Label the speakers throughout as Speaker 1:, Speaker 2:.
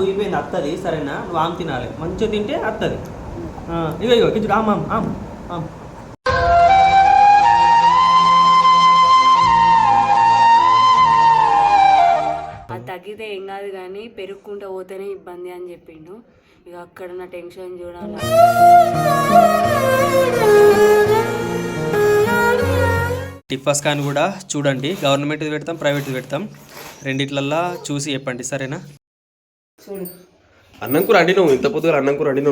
Speaker 1: దూయిపోయింది అత్తది సరేనా, నువ్వు ఆమె తినాలి, మంచిగా తింటే అత్తది. ఇగో ఇగో కొంచెం ఆమ్ ఆమ్ ఆమ్ ఆమ్.
Speaker 2: అది తగ్గితే ఏం కాదు కానీ పెరుగుకుంటూ పోతేనే ఇబ్బంది అని చెప్పిండు. ఇక అక్కడ నా టెన్షన్ చూడాలి.
Speaker 1: టిఫా స్కాన్ కూడా చూడండి, గవర్నమెంట్ పెడతాం, ప్రైవేట్ పెడతాం, రెండిట్లల్లా చూసి చెప్పండి సరేనా.
Speaker 2: చూడు
Speaker 3: అన్నం కూర అండి, నువ్వు ఇంత పొద్దుగా అన్నం కూర అండి,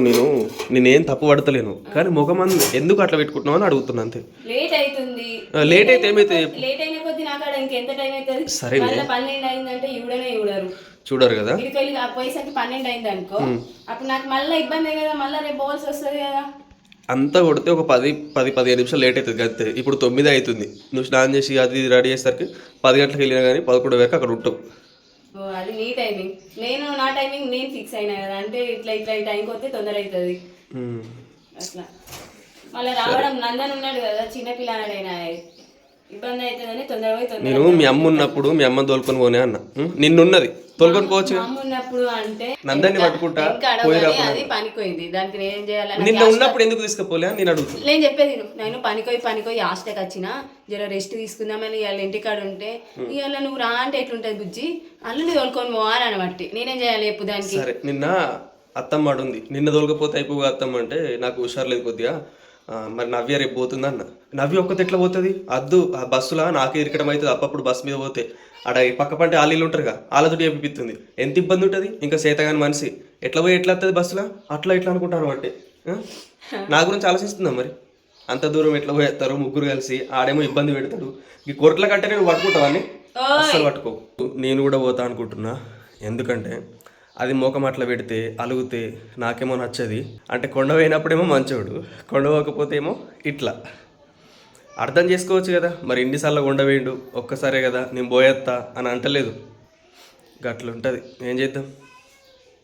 Speaker 3: నేనేం తప్పు పడతలేను, కానీ ముఖం ఎందుకు అట్లా పెట్టుకుంటున్నావు అని అడుగుతున్నా అంతే.
Speaker 2: లేట్ అవుతుంది.
Speaker 3: లేట్ అయితే ఏమైతే
Speaker 2: లేట్ అయిన కొద్ది నాకు ఇంకెంత టైం అవుతుంది.
Speaker 3: సరే
Speaker 2: 12 అయిందంటే చూడరు
Speaker 3: చూడరు కదా.
Speaker 2: ఇక్కడికి పోయేసరికి 12 అయింది అనుకో, అప్పుడు నాకు మళ్ళీ ఇబ్బంది కదా, మళ్ళీ రేపు పోవాల్సి వస్తుంది కదా.
Speaker 3: అంతా కొడితే ఒక 10-15 నిమిషాలు లేట్ అవుతుంది అంతే. ఇప్పుడు 9 అవుతుంది, నువ్వు స్నానం చేసి అది రెడీ చేసేసరికి 10 గంటలకు వెళ్ళినా కానీ 11 వరకు అక్కడ ఉంటావు.
Speaker 2: అది నీ టైమింగ్, నా టైమింగ్ నేను ఫిక్స్ అయినా కదా. అంటే ఇట్లా ఈ టైంకి వస్తే తొందర అవుతుంది అట్లా. మళ్ళీ రావడం నందన్ ఉన్నాడు కదా, చిన్నపిల్లనైనా ఇబ్బంది అవుతుందని తొందర పోయి
Speaker 3: నేను మీ అమ్మ ఉన్నప్పుడు మీ అమ్మ తోలుకొని పోనే అన్న, నిన్నున్నది తోలుకొని పోవచ్చు.
Speaker 2: అమ్మ ఉన్నప్పుడు అంటే
Speaker 3: నందన్ని పట్టుకుంటా
Speaker 2: అది పనిపోయింది, దానికి నేను ఏం చేయాలి.
Speaker 3: నిన్న ఉన్నప్పుడు ఎందుకు తీసుకుపోలే నేను అడుగుతాను.
Speaker 2: నేను చెప్పేది నేను పనికోయి హాస్టల్కి వచ్చిన జర రెస్ట్ తీసుకుందామని ఇవాళ ఇంటికాడ ఉంటే, ఇవాళ నువ్వు రా అంటే ఎట్లుంటది బుజ్జి, అల్లుని తోలుకొని పోవాలి అనబట్టి నేనేం చేయాలి చెప్పు దానికి.
Speaker 3: సరే నిన్న అత్తమ్మ ఉంది, నిన్న తోలుకపోతే అయిపోగా అత్తమ్మ అంటే నాకు హుషారు లేదు కొద్దిగా. మరి నవ్య రేపు పోతుంది అన్న. నవ్య ఒక్కతే ఎట్లా పోతుంది, అద్దు ఆ బస్సులా నాకే ఇరకడం అవుతుంది. అప్పుడు బస్సు మీద పోతే ఆడ పక్క పంటే ఆలీలు ఉంటారుగా, వాళ్ళతోటి ఏపిస్తుంది, ఎంత ఇబ్బంది ఉంటుంది. ఇంకా సేతగాని మనిషి ఎట్లా పోయి ఎట్లా వస్తుంది బస్సులో, అట్లా ఇట్లా అనుకుంటాను అంటే. నా గురించి ఆలోచిస్తుందా మరి, అంత దూరం ఎట్లా పోయేస్తారు ముగ్గురు కలిసి, ఆడేమో ఇబ్బంది పెడతాడు. ఈ కొరట్ల కంటే నేను పట్టుకుంటావని అస్సలు పట్టుకో. నేను కూడా పోతా అనుకుంటున్నా, ఎందుకంటే అది మోకం అట్లా పెడితే అలుగుతే నాకేమో నచ్చది. అంటే కొండ పోయినప్పుడేమో మంచోడు, కొండ పోకపోతే ఏమో ఇట్లా. అర్థం చేసుకోవచ్చు కదా. మరి ఎన్నిసార్లు కొండ వేయండు, ఒక్కసారే కదా నేను పోయేస్తా అని అంటలేదు, గట్లుంటుంది. ఏం చేద్దాం.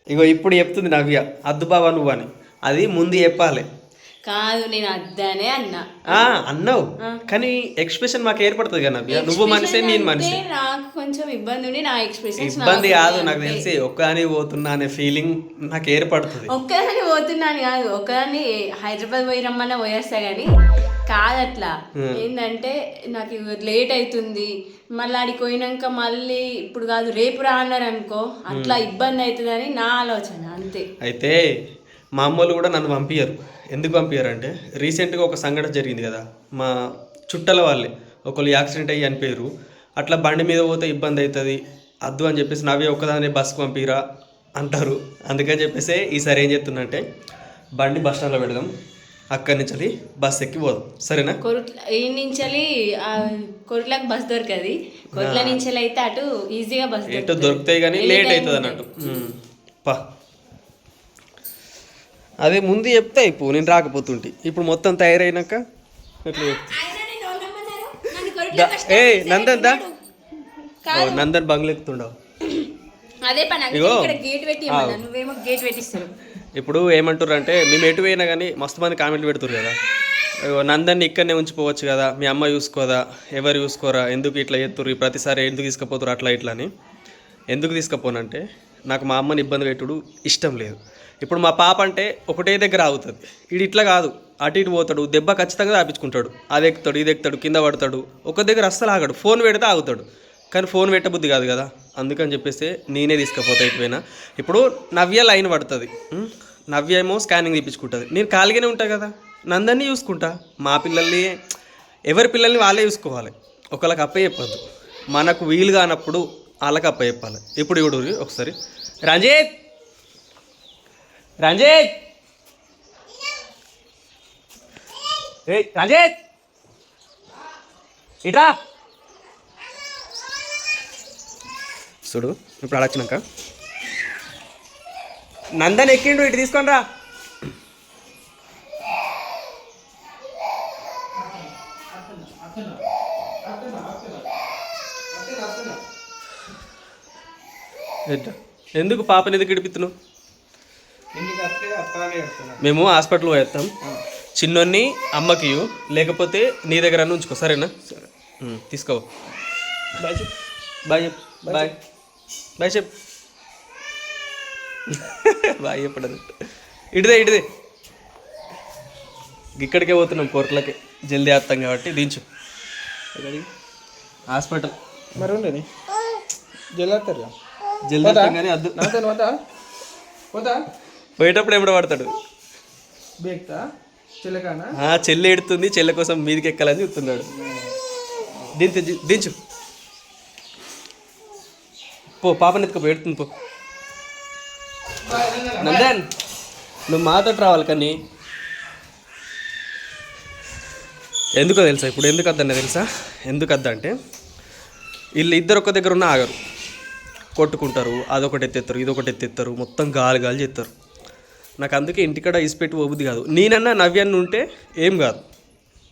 Speaker 3: ఇగో ఇప్పుడు చెప్తుంది నవ్య, అద్దు బావా నువ్వు అని, అది ముందు చెప్పాలి.
Speaker 2: కాదు నేను అద్దనే అన్నా.
Speaker 3: అన్నావు కానీ ఎక్స్ప్రెషన్ మాకు ఏర్పడుతుంది కదా నవ్య, నువ్వు మనిషి నేను మనిషి.
Speaker 2: నాకు కొంచెం ఇబ్బంది ఉండి నా ఎక్స్ప్రెషన్
Speaker 3: ఇబ్బంది కాదు నాకు తెలిసి, ఒక్కదాని పోతున్నా అనే ఫీలింగ్ నాకు ఏర్పడుతుంది.
Speaker 2: ఒక్కదాని పోతున్నాను కాదు, ఒక్కదాన్ని హైదరాబాద్ పోయి రమ్మన్నా పోయేస్తా కానీ కాదట్లా. ఏంటంటే నాకు లేట్ అవుతుంది, మళ్ళీ ఆడికి పోయినాక మళ్ళీ ఇప్పుడు కాదు రేపు రా అన్నారు అనుకో, అట్లా ఇబ్బంది అవుతుందని నా ఆలోచన అంతే.
Speaker 3: అయితే మా అమ్మలు కూడా నన్ను పంపించారు. ఎందుకు పంపించారు అంటే, రీసెంట్గా ఒక సంఘటన జరిగింది కదా, మా చుట్టాల వాళ్ళే ఒకళ్ళు యాక్సిడెంట్ అయ్యి చనిపోయారు. అట్లా బండి మీద పోతే ఇబ్బంది అవుతుంది, అద్దు అని చెప్పేసి నవ్వే ఒక్కదాన్ని బస్సుకు పంపిరా అంటారు. అందుకని చెప్పేసి ఈసారి ఏం చెప్తున్నా అంటే, బండి బస్ స్టాండ్లో పెడదాం, అక్కడి నుంచి అది బస్ ఎక్కి పోదాం సరేనా.
Speaker 2: ఈ నుంచి కొరుట్లకు బస్ దొరకది, కొరుట్ల నుంచి అయితే అటు ఈజీగా బస్
Speaker 3: దొరుకుతాయి కానీ లేట్ అవుతుంది అన్నట్టు. పా అదే ముందు చెప్తే అయిపో, నేను రాకపోతుంటే. ఇప్పుడు మొత్తం తయారైనాక ఎట్లా చెప్తా. నందన్ దా, నందన్ బంగ్లా ఎక్కుతుండవు. ఇప్పుడు ఏమంటారు అంటే, మేము ఎటు పోయినా కానీ మస్తు మంది కామెంట్లు పెడుతున్నారు కదా, నందన్ని ఇక్కడనే ఉంచిపోవచ్చు కదా, మీ అమ్మ చూసుకోదా, ఎవరు చూసుకోరా, ఎందుకు ఇట్లా ఎత్తురు ప్రతిసారి, ఎందుకు తీసుకుపోతురు అట్లా ఇట్లా అని. ఎందుకు తీసుకుపోనంటే, నాకు మా అమ్మని ఇబ్బంది పెట్టుడు ఇష్టం లేదు. ఇప్పుడు మా పాప అంటే ఒకటే దగ్గర ఆగుతుంది, ఇది ఇట్లా కాదు, అటు ఇటు పోతాడు, దెబ్బ ఖచ్చితంగా తాపించుకుంటాడు, అది ఎక్కుతాడు ఇది ఎక్కుతాడు కింద పడతాడు, ఒక దగ్గర అస్సలు ఆగాడు. ఫోన్ పెడితే ఆగుతాడు, కానీ ఫోన్ పెట్టబుద్ధి కాదు కదా, అందుకని చెప్పేసి నేనే తీసుకుపోతా ఎటుపోయినా. ఇప్పుడు నవ్య లైన్ పడుతుంది, నవ్య ఏమో స్కానింగ్ తీపించుకుంటుంది, నేను ఖాళీగానే ఉంటాను కదా, నందరినీ చూసుకుంటా. మా పిల్లల్ని, ఎవరి పిల్లల్ని వాళ్ళే చూసుకోవాలి, ఒకళ్ళకి అప్ప చెప్పద్దు. మనకు వీలు కానప్పుడు వాళ్ళకి అప్ప చెప్పాలి. ఇప్పుడు ఇవిడు ఒకసారి రంజిత్ రంజిత్ రంజిత్ ఇట్రా చూడు. ఇప్పుడు అడొచ్చినాక నందన్ ఎక్కిండు, ఇటు తీసుకొని రా. ఎందుకు పాపని ఎందుకు ఇడిపిస్తున్నావు? మేము హాస్పిటల్ పోయేస్తాం, చిన్నోన్ని అమ్మకి లేకపోతే నీ దగ్గర ఉంచుకో సరేనా. తీసుకో. బాయ్ చెప్పు, బాయ్ చెప్పు, బాయ్ బాయ్ చెప్పు. బాగా చెప్పడదు. ఇటుదే ఇక్కడికే పోతున్నాం కోర్టులకి, జల్దీ వేస్తాం కాబట్టి. దించు హాస్పిటల్
Speaker 4: మరి ఉండేది జల్లారు
Speaker 3: జల్దీ వేస్తాం కానీ అద్దు.
Speaker 4: నాతో పోతా పోతా
Speaker 3: పోయేటప్పుడు ఎప్పుడు పడతాడు.
Speaker 4: బేక్తా చిల్లకానా
Speaker 3: చెల్లె ఎడుతుంది, చెల్లె కోసం మీదికి ఎక్కాలని చెప్తున్నాడు. దించు పో, పాపని ఎత్తుకో, ఎడుతుంది పో. నందన్ నువ్వు మాతో రావాలి. కానీ ఎందుకో తెలుసా ఇప్పుడు, ఎందుకు వద్దన్న తెలుసా? ఎందుకు వద్ద అంటే వీళ్ళు ఇద్దరు ఒక్క దగ్గర ఉన్న ఆగరు, కొట్టుకుంటారు, అదొకటి ఎత్తేస్తారు, ఇదొకటి ఎత్తేస్తారు, మొత్తం గాలి చేస్తారు. నాకు అందుకే ఇంటికాడ ఇసిపెట్టి పోబుద్ది కాదు. నేనన్నా నవ్యాన్ని ఉంటే ఏం కాదు,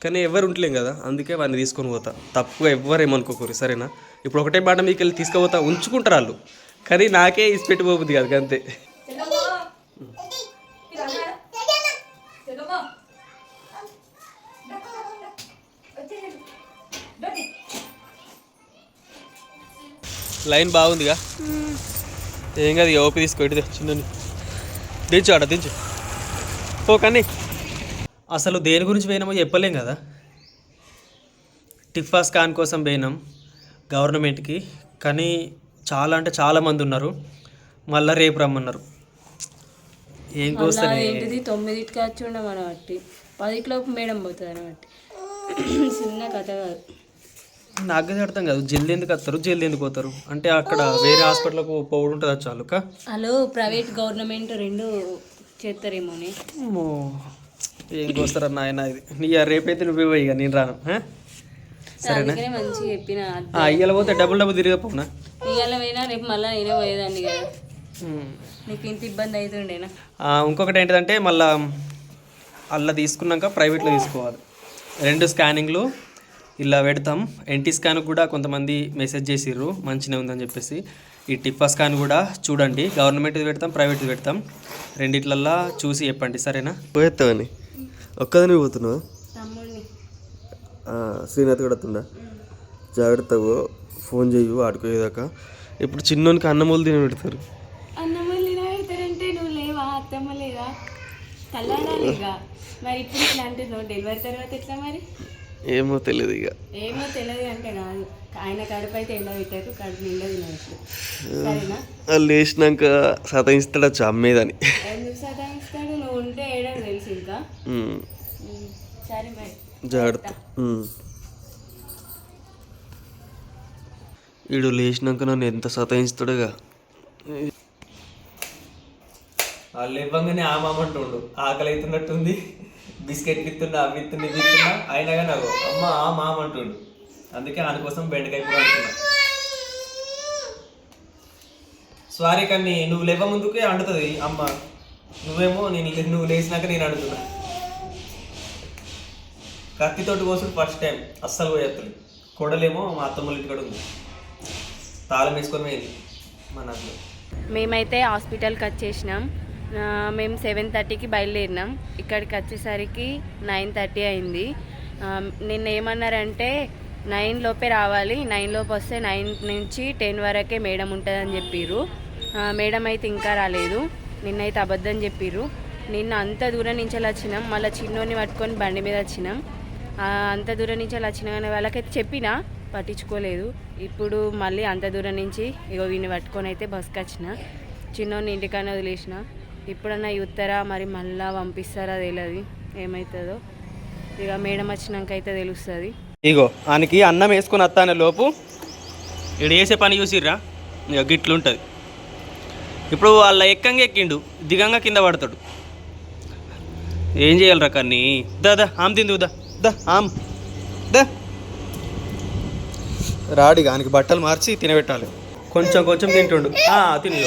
Speaker 3: కానీ ఎవరు ఉంటలేం కదా, అందుకే వాడిని తీసుకొని పోతా. తప్పుగా ఎవ్వరు ఏమనుకోకూరు, సరేనా? ఇప్పుడు ఒకటే బాట మీకు వెళ్ళి తీసుకుపోతా, ఉంచుకుంటారు వాళ్ళు, కానీ నాకే ఇసిపెట్టి పోబుద్ది కాదు, అంతే. లైన్ బాగుందిగా, ఏం కాదు. ఓపి తీసుకో, ఇటుదే చిన్నని దించు, ఆడ దించు పో. కానీ అసలు దేని గురించి పోయినామో చెప్పలేం కదా. టిఫా స్కాన్ కోసం పోయినాం గవర్నమెంట్కి, కానీ చాలా అంటే చాలామంది ఉన్నారు. మళ్ళీ రేపు రమ్మన్నారు. ఏం కోస్తానే
Speaker 2: ఏంటిది 9కి వచ్చి ఉండం అనబట్టి 10లోపు మేడం పోతుంది అనబట్టి చిన్న కథ కాదు.
Speaker 1: నాకు అర్థం కాదు, జల్దీ ఎందుకు వస్తారు, జల్దీ ఎందుకు పోతారు అంటే అక్కడ వేరే హాస్పిటల్కు పోవడం ఉంటుంది చాలు.
Speaker 2: హలో, ప్రైవేట్ గవర్నమెంట్ రెండు చేస్తారేమోని.
Speaker 1: ఏం కోస్తారన్న ఆయన ఇది. నీ రేపైతే నువ్వే పోయి, ఇక నేను రాను. సరేనా?
Speaker 2: మంచిగా చెప్పిన
Speaker 1: ఇవాళ పోతే డబుల్ తిరిగిపోనా?
Speaker 2: ఇవాళ పోయినా రేపు మళ్ళీ నేనే పోయేదాన్ని కదా, నీకు ఇంత ఇబ్బంది అవుతుండేనా?
Speaker 1: ఇంకొకటి ఏంటిదంటే మళ్ళీ అలా తీసుకున్నాక ప్రైవేట్లో తీసుకోవాలి. 2 స్కానింగ్లు ఇలా పెడతాం. ఎన్టీ స్కాన్ కూడా కొంతమంది మెసేజ్ చేసిర్రు మంచిగా ఉందని చెప్పేసి. ఈ టిఫా స్కాన్ కూడా చూడండి, గవర్నమెంట్ పెడతాం, ప్రైవేట్ పెడతాం, రెండిట్లల్లా చూసి చెప్పండి, సరేనా?
Speaker 3: పోయేస్తావని ఒక్కదని పోతున్నావు.
Speaker 2: తమ్ముడిని
Speaker 3: శ్రీనాథ్ కూడా వస్తుందా? జాగ్రత్తగా ఫోన్ చెయ్యి ఆడుకోయేదాకా. ఇప్పుడు చిన్నోనికి అన్నమూలు తిని పెడతారు.
Speaker 2: అన్నమ్మలు తినబెడతారంటే నువ్వు లేవా? అత్తమ్మ లేదా? కల్లాడాలిగా మరి. ఇప్పుడు ఇట్లా అంటే నువ్వు డెలివరీ తర్వాత ఎట్లా మరి?
Speaker 3: ఏమో తెలియదు ఇక.
Speaker 2: ఏమో తెలియదు అంటే కాదు, ఆయన కడుపు అయితే ఎండ పెట్టారు, కడుపు నిండా తినవచ్చు, సరేనా?
Speaker 3: వాళ్ళు లేచినాక సతాయిస్తాడచ్చు అమ్మేదని.
Speaker 2: ఎందుకు సతాయిస్తాడు? నువ్వు ఉంటే ఏడో తెలుసు ఇంకా. సరే మరి,
Speaker 3: జాగ్రత్త. వీడు లేచినాక నన్ను ఎంత సతాయిస్తాడుగా.
Speaker 1: వాళ్ళు ఇవ్వగానే ఆ మామంటుండు, ఆకలి అవుతున్నట్టుంది, బిస్కెట్ ఇస్తున్నా, అవి ఇస్తున్నా, ఇది ఇస్తున్నా, అయినా కానీ నాకు అమ్మ ఆ మామంటుండు. అందుకే ఆయన కోసం బెండకాయ కూడా అంటున్నా. సారీ కానీ నువ్వు లేవ ముందుకే అంటుతుంది అమ్మ, నువ్వేమో నువ్వు లేచినాక నేను అంటున్నా. కత్తితోటి కోసుడు ఫస్ట్ టైం, అస్సలు పోయేస్తుంది. కొడలేమో మా అత్తమ్మల ఇంటి కూడా ఉంది, తాళం వేసుకొని పోయింది మా నాన్నలో.
Speaker 2: మేమైతే హాస్పిటల్కి వచ్చేసినాం. మేము 7:30కి బయలుదేరినాం. ఇక్కడికి వచ్చేసరికి 9:30 అయింది. నిన్న ఏమన్నారంటే 9 లోపే రావాలి, 9 లోపు వస్తే 9 నుంచి 10 వరకే మేడం ఉంటుందని చెప్పిర్రు. మేడం అయితే ఇంకా రాలేదు. నిన్నైతే అబద్ధం చెప్పిర్రు. నిన్న అంత దూరం నుంచి వచ్చినాం, మళ్ళీ చిన్నోని పట్టుకొని బండి మీద వచ్చినాం. అంత దూరం నుంచి వచ్చినా కానీ వాళ్ళకైతే చెప్పినా పట్టించుకోలేదు. ఇప్పుడు మళ్ళీ అంత దూరం నుంచి ఇగో వీడిని పట్టుకొని అయితే బస్కి వచ్చిన, చిన్నోని ఇంటికన్నా వదిలేసిన. ఇప్పుడన్నా చూస్తారా మరి మళ్ళీ పంపిస్తారా తెలియదు, ఏమవుతుందో ఇక మేడం వచ్చినాక అయితే తెలుస్తుంది.
Speaker 1: ఇగో ఆయనకి అన్నం వేసుకొని వస్తానే లోపు ఇక్కడ వేసే పని చూసిర్రా, ఇక గిట్లుంటుంది. ఇప్పుడు వాళ్ళ ఎక్కంగా ఎక్కిండు, దిగంగా కింద పడతాడు. ఏం చేయాలి రకాన్ని? దా ఆమె తిందు, దా ఆమ్ దా. రాడిగా ఆయనకి బట్టలు మార్చి తినబెట్టాలి. కొంచెం కొంచెం తింటుండు, తిని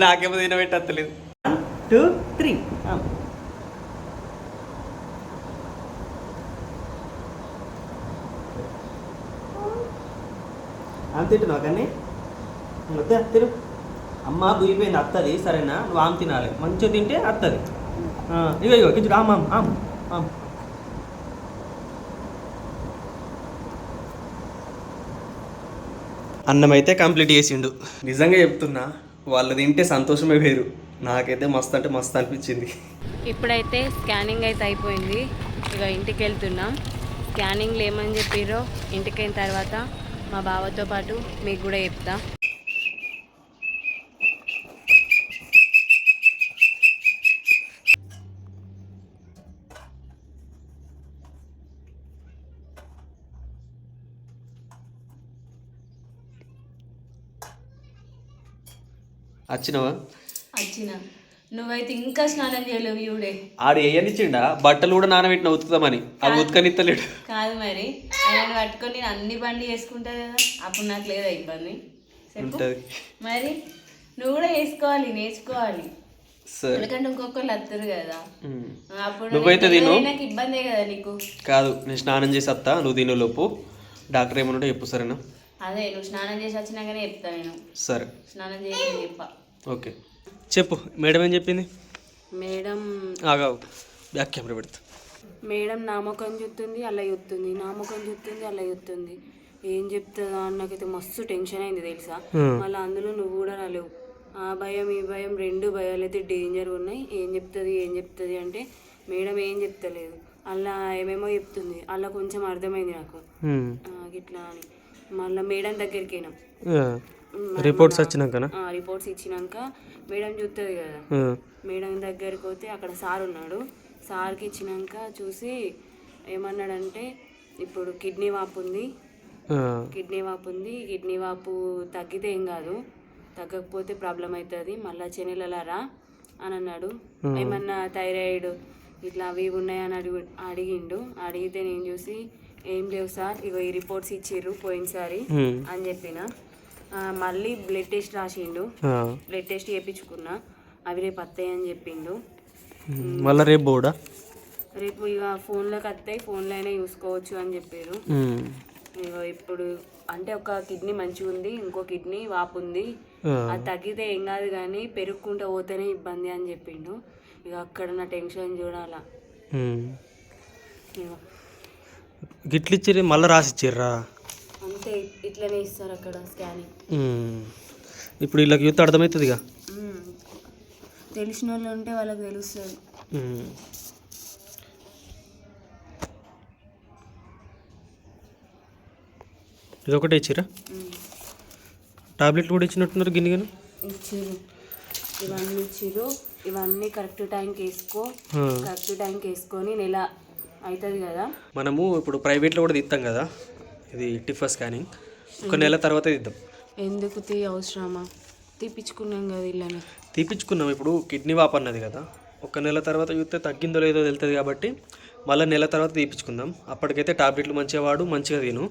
Speaker 1: నాకేమో తినబెట్టలేదు. 1 2 3 ఆమె తింటున్నావు కానీ వద్దా తిను. అమ్మ బుయ్యిపోయింది అత్తది, సరేనా? నువ్వు ఆమె తినాలి, మంచిగా తింటే అత్తది. ఇగో కించుడు ఆమ్ ఆమ్ ఆమ్ ఆమ్. అన్నం అయితే కంప్లీట్ చేసిండు. నిజంగా చెప్తున్నా, వాళ్ళు తింటే సంతోషమే వేరు. నాకైతే మస్తు అంటే మస్తు అనిపించింది.
Speaker 2: ఇప్పుడైతే స్కానింగ్ అయితే అయిపోయింది. ఇక ఇంటికి వెళ్తున్నాం. స్కానింగ్లు ఏమని చెప్పారో ఇంటికి అయిన తర్వాత మా బావతో పాటు మీకు కూడా చెప్తా.
Speaker 1: వచ్చినావా?
Speaker 2: వచ్చిన నువ్వైతే ఇంకా స్నానం చేయలేవు ఇవిడే.
Speaker 1: ఆడు వేయనిచ్చిండా బట్టలు కూడా నానబెట్టిన ఉతుకుతామని, అవి ఉతకనిత్తలేడు.
Speaker 2: కాదు మరి ఆయన పట్టుకొని నేను అన్ని బండి చేసుకుంటా కదా, అప్పుడు నాకు లేదా ఇబ్బంది చెప్పు.
Speaker 1: ఉంటుంది
Speaker 2: మరి నువ్వు కూడా వేసుకోవాలి, నేర్చుకోవాలి.
Speaker 1: సరే.
Speaker 2: ఎందుకంటే ఇంకొకళ్ళు వస్తారు కదా, అప్పుడు
Speaker 1: నువ్వైతే తిను.
Speaker 2: నాకు ఇబ్బందే కదా నీకు.
Speaker 1: కాదు, నేను స్నానం చేసి వస్తా, నువ్వు తిను లోపు. డాక్టర్ ఏమన్నా చెప్పు సరేనా?
Speaker 2: అదే నువ్వు స్నానం చేసి వచ్చినాకనే చెప్తా నేను.
Speaker 1: సరే
Speaker 2: స్నానం చేసి చెప్పా.
Speaker 1: ఓకే చెప్పు. మేడం ఏం చెప్పింది?
Speaker 2: మేడం
Speaker 1: ఆగావు, బ్యాక్ కెమెరా పెడతా.
Speaker 2: మేడం నా ముఖం చూస్తుంది, అలా చూస్తుంది, నా ముఖం చూస్తుంది, అలా చూస్తుంది. ఏం చెప్తుందా అని నాకైతే మస్తు టెన్షన్ అయింది తెలుసా. మళ్ళీ అందులో నువ్వు కూడా రాలేవు. ఆ భయం ఈ భయం రెండు భయాలు అయితే డేంజర్ ఉన్నాయి. ఏం చెప్తుంది అంటే మేడం ఏం చెప్తలేదు, అలా ఏమేమో చెప్తుంది. అలా కొంచెం అర్థమైంది నాకు ఇట్లా అని. మళ్ళీ మేడం దగ్గరికి అయినాం.
Speaker 1: రిపోర్ట్స్ వచ్చినాకనా?
Speaker 2: రిపోర్ట్స్ ఇచ్చినాక మేడం చూస్తుంది కదా, మేడం దగ్గరికి పోతే అక్కడ సార్ ఉన్నాడు. సార్కి ఇచ్చినాక చూసి ఏమన్నాడంటే ఇప్పుడు కిడ్నీ వాపు ఉంది, కిడ్నీ వాపు తగ్గితే ఏం కాదు, తగ్గకపోతే ప్రాబ్లం అవుతుంది, మళ్ళీ చెన్నెలలా రా అని అన్నాడు. ఏమన్నా థైరాయిడ్ ఇట్లా అవి ఉన్నాయని అడిగిండు. అడిగితే నేను చూసి ఏం లేవు సార్, ఇగో ఈ రిపోర్ట్స్ ఇచ్చిర్రు పోయినసారి అని చెప్పిన. మళ్ళీ బ్లడ్ టెస్ట్ రాసిండు, బ్లడ్ టెస్ట్ చేయించుకున్నా, అవి రేపు వస్తాయి అని చెప్పిండు.
Speaker 1: మళ్ళీ రేపు బోర్డా?
Speaker 2: రేపు ఇక ఫోన్లోకి వస్తాయి, ఫోన్లో అయినా చూసుకోవచ్చు అని చెప్పారు. ఇక ఇప్పుడు అంటే ఒక కిడ్నీ మంచిగా ఉంది, ఇంకో కిడ్నీ వాపు ఉంది, అది తగ్గితే ఏం కాదు కానీ పెరుగుకుంటూ పోతేనే ఇబ్బంది అని చెప్పిండు. ఇక అక్కడ నా టెన్షన్ చూడాలా.
Speaker 1: గిట్లు ఇచ్చిర్రు, మళ్ళీ రాసి ఇచ్చిర్రా?
Speaker 2: అంతే, ఇట్లనే ఇస్తారు అక్కడ స్కానింగ్.
Speaker 1: ఇప్పుడు వీళ్ళకి యూత్ అర్థమవుతుంది ఇక.
Speaker 2: తెలిసిన వాళ్ళు ఉంటే వాళ్ళకి తెలుస్తుంది.
Speaker 1: ఇది ఒకటే ఇచ్చిరా? టాబ్లెట్లు కూడా ఇచ్చినట్టున్నారు గిన్నెగాను.
Speaker 2: ఇచ్చిర్రు, ఇవన్నీ ఇచ్చిర్రు. ఇవన్నీ కరెక్ట్ టైంకి వేసుకో, కరెక్ట్ టైంకి వేసుకొని నెల అవుతుంది కదా.
Speaker 1: మనము ఇప్పుడు ప్రైవేట్లో కూడా తీస్తాం కదా, ఇది టిఫా స్కానింగ్, ఒక నెల తర్వాత తీద్దాం.
Speaker 2: ఎందుకు అవసరమా? తీపించుకున్నాం కదా ఇళ్ళని.
Speaker 1: తీపించుకున్నాం. ఇప్పుడు కిడ్నీ వాపు అన్నది కదా, ఒక నెల తర్వాత చూస్తే తగ్గిందో లేదో తెలుస్తుంది కాబట్టి మళ్ళీ నెల తర్వాత తీపించుకుందాం. అప్పటికైతే టాబ్లెట్లు మంచిగా వాడు, మంచిగా తిను.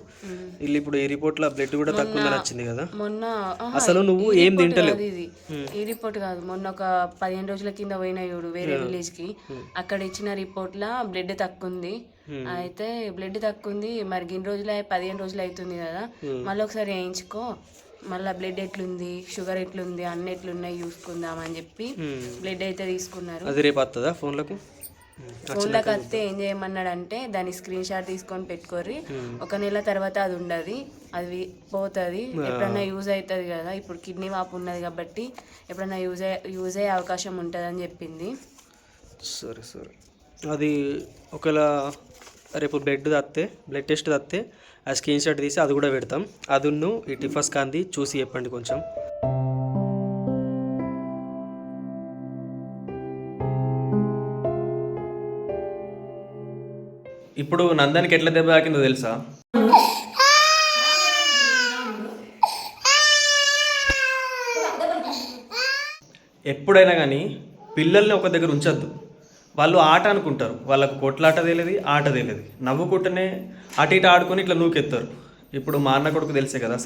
Speaker 1: వీళ్ళు ఇప్పుడు ఈ రిపోర్ట్లో బ్లడ్ కూడా తక్కువ ఉందని వచ్చింది కదా.
Speaker 2: మొన్న
Speaker 1: అసలు నువ్వు ఏం తింటలేవు.
Speaker 2: ఇది ఈ రిపోర్ట్ కాదు, మొన్న ఒక 15 రోజుల కింద పోయినా చూడు వేరే విలేజ్ కి, అక్కడ ఇచ్చిన రిపోర్ట్ లా బ్లడ్ తక్కువ ఉంది. అయితే బ్లడ్ తక్కువ ఉంది, మరి గిన్ని రోజులు 15 రోజులు అవుతుంది కదా, మళ్ళీ ఒకసారి వేయించుకో, మళ్ళీ బ్లడ్ ఎట్లుంది, షుగర్ ఎట్లుంది, అన్ని ఎట్లున్నాయి చూసుకుందాం అని చెప్పి బ్లడ్ అయితే తీసుకున్నారు.
Speaker 1: అది రేపు వస్తుందా ఫోన్లకు?
Speaker 2: ఫోన్లోకి వస్తే ఏం చేయమన్నాడంటే దాని స్క్రీన్ షాట్ తీసుకొని పెట్టుకోర్రి, ఒక నెల తర్వాత అది ఉండదు, అది పోతుంది, ఎప్పుడన్నా యూజ్ అవుతుంది కదా. ఇప్పుడు కిడ్నీ వాపు ఉన్నది కాబట్టి ఎప్పుడన్నా యూజ్ అయ్యే అవకాశం ఉంటుంది అని చెప్పింది.
Speaker 1: సరే సరే, అది ఒకవేళ రేపు బ్లడ్ టెస్ట్ తత్తే ఆ స్క్రీన్ షాట్ తీసి అది కూడా పెడతాం. అదున్ను ఈ టిఫా స్కాన్ది చూసి చెప్పండి కొంచెం. ఇప్పుడు నందానికి ఎట్లా దెబ్బ తాకిందో తెలుసా? ఎప్పుడైనా కానీ పిల్లల్ని ఒక దగ్గర ఉంచొద్దు. వాళ్ళు ఆట అనుకుంటారు, వాళ్ళకు కొట్లాట తెలియదు, ఆట తెలియదు. నవ్వుకుంటూనే అటు ఇటు ఆడుకొని ఇట్లా నూకెత్తారు. ఇప్పుడు మా అన్న కొడుకు తెలిసే కదా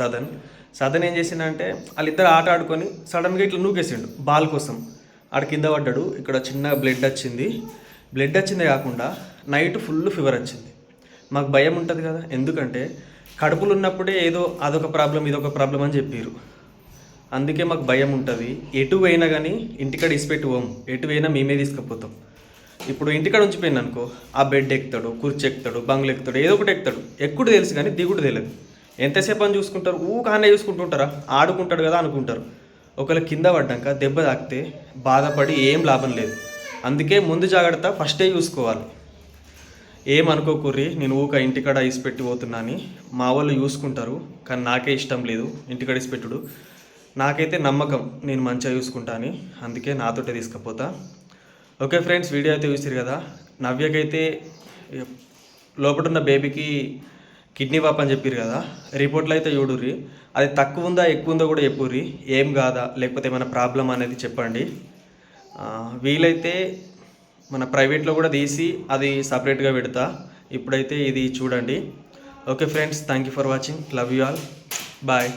Speaker 1: సదన్ ఏం చేసిందంటే వాళ్ళిద్దరు ఆట ఆడుకొని సడన్గా ఇట్లా నూకేసిండు బాల్ కోసం. ఆడ కింద పడ్డాడు, ఇక్కడ చిన్న బ్లడ్ వచ్చిందే కాకుండా నైట్ ఫుల్ ఫీవర్ వచ్చింది. మాకు భయం ఉంటుంది కదా, ఎందుకంటే కడుపులు ఉన్నప్పుడే ఏదో అదొక ప్రాబ్లం ఇదొక ప్రాబ్లం అని చెప్పారు. అందుకే మాకు భయం ఉంటుంది. ఎటు పోయినా కానీ ఇంటికాడ ఇసిపెట్టి పోము, ఎటు పోయినా మేమే తీసుకుపోతాం. ఇప్పుడు ఇంటికాడ ఉంచిపోయింది అనుకో, ఆ బెడ్ ఎక్కుతాడు, కుర్చీ ఎక్కుతాడు, బంగ్లు ఎక్కుతాడు, ఏదో ఒకటి ఎక్కుతాడు. ఎక్కుడు తెలుసు కానీ దిగుడు తెలియదు.
Speaker 3: ఎంతసేపు అని చూసుకుంటారు, ఊకానే చూసుకుంటుంటారా, ఆడుకుంటాడు కదా అనుకుంటారు. ఒకవేళ కింద పడ్డాక దెబ్బ తాకితే బాధపడి ఏం లాభం లేదు. అందుకే ముందు జాగ్రత్త ఫస్టే చూసుకోవాలి. ఏమనుకోకుర్రి నేను ఇంటికాడ ఇసిపెట్టి పోతున్నా అని. మా వాళ్ళు చూసుకుంటారు, కానీ నాకే ఇష్టం లేదు ఇంటికాడ ఇసిపెట్టుడు. నాకైతే నమ్మకం నేను మంచిగా చూసుకుంటా అని, అందుకే నాతోటే తీసుకుపోతా. ఓకే ఫ్రెండ్స్, వీడియో అయితే చూసారు కదా. నవ్యకైతే లోపల ఉన్న బేబీకి కిడ్నీ పాప అని చెప్పారు కదా, రిపోర్ట్లో అయితే చూడుర్రి. అది తక్కువ ఉందా ఎక్కువ ఉందో కూడా చెప్పుర్రి. ఏం కాదా లేకపోతే ఏమైనా ప్రాబ్లం అనేది చెప్పండి. వీలైతే మన ప్రైవేట్లో కూడా తీసి అది సపరేట్గా పెడతా. ఇప్పుడైతే ఇది చూడండి. Okay friends, thank you for watching. Love you all. Bye.